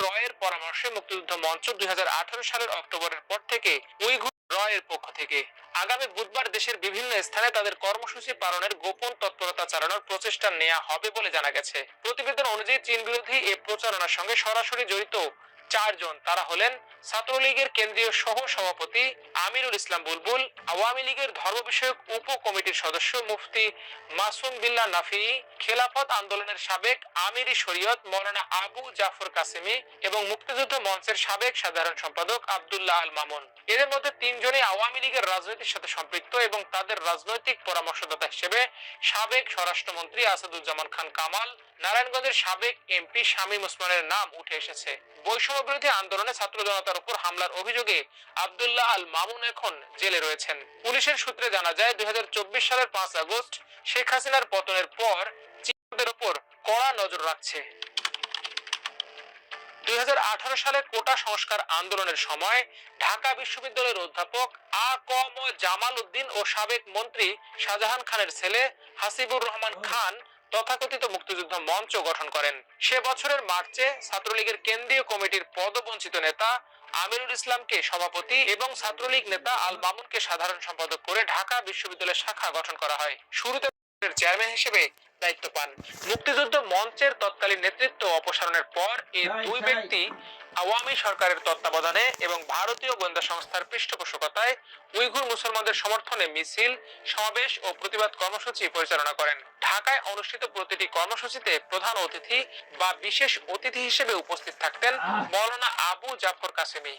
রয়ের পরামর্শে মুক্তিযুদ্ধ মঞ্চ 2018 সালের অক্টোবরের পর থেকে উইঘুর রয়ের পক্ষ থেকে আগামী বুধবার দেশের বিভিন্ন স্থানে তাদের কর্মসূচি পালনের গোপন তৎপরতা চালানোর প্রচেষ্টা নেওয়া হবে বলে জানা গেছে। প্রতিবেদন অনুযায়ী চীন বিরোধী এই প্রচারণার সঙ্গে সরাসরি জড়িত 4 জন। তারা হলেন ছাত্রলীগের কেন্দ্রীয় সহ সভাপতি আমিরুল ইসলাম বুলবুল, আওয়ামী লীগের ধর্ম বিষয়ক উপ কমিটির সদস্য মুফতি মাসুম বিল্লাহ নাফি, খেলাফত আন্দোলনের সাবেক আমিরি শরীয়ত মাওলানা আবু জাফর কাসেমি এবং মুক্তিযুদ্ধ মঞ্চের সাবেক সাধারণ সম্পাদক আব্দুল্লাহ আল মামুন। এদের মধ্যে 3 জনই আওয়ামী লীগের রাজনীতির সাথে সম্পৃক্ত এবং তাদের রাজনৈতিক পরামর্শদাতা হিসেবে সাবেক স্বরাষ্ট্রমন্ত্রী আসাদুজ্জামান খান কামাল, নারায়ণগঞ্জের সাবেক এমপি শামীম ওসমানের নাম উঠে এসেছে। বৈষম্য বিরোধী আন্দোলনে ছাত্র জনতার উপর হামলার অভিযোগে আব্দুল্লাহ আল মামুন এখন জেলে রয়েছেন। পুলিশের সূত্রে জানা যায় 2024 সালের 5 আগস্ট শেখ হাসিনার পতনের পর চীনের উপর কড়া নজর রাখছে। 2018 সালে কোটা সংস্কার আন্দোলনের সময় ঢাকা বিশ্ববিদ্যালয়ের অধ্যাপক আ ক ম জামাল উদ্দিন ও সাবেক মন্ত্রী শাহজাহান খানের ছেলে হাসিবুর রহমান খান তথাকথিত মুক্তিযুদ্ধ মঞ্চ গঠন করেন। সে বছরের মার্চে ছাত্রলীগের কেন্দ্রীয় কমিটির পদবঞ্চিত নেতা আমিরুল ইসলামকে সভাপতি এবং ছাত্রলীগ নেতা আল মামুনকে সাধারণ সম্পাদক করে ঢাকা বিশ্ববিদ্যালয় শাখা গঠন করা হয়। শুরুতে চেয়ারম্যান হিসেবে দায়িত্ব পান। মুক্তিযুদ্ধ মঞ্চের তৎকালীন নেতৃত্ব অপসারণের পর এই দুই ব্যক্তি আওয়ামী সরকারের তত্ত্বাবধানে এবং ভারতীয় গোয়েন্দা সংস্থার পৃষ্ঠপোষকতায় উইঘুর মুসলমানদের সমর্থনে মিছিল, সমাবেশ ও প্রতিবাদ কর্মসূচি পরিচালনা করেন। ঢাকায় অনুষ্ঠিত প্রতিটি কর্মসূচিতে প্রধান অতিথি বা বিশেষ অতিথি হিসেবে উপস্থিত থাকতেন মাওলানা আবু জাফর কাসেমি।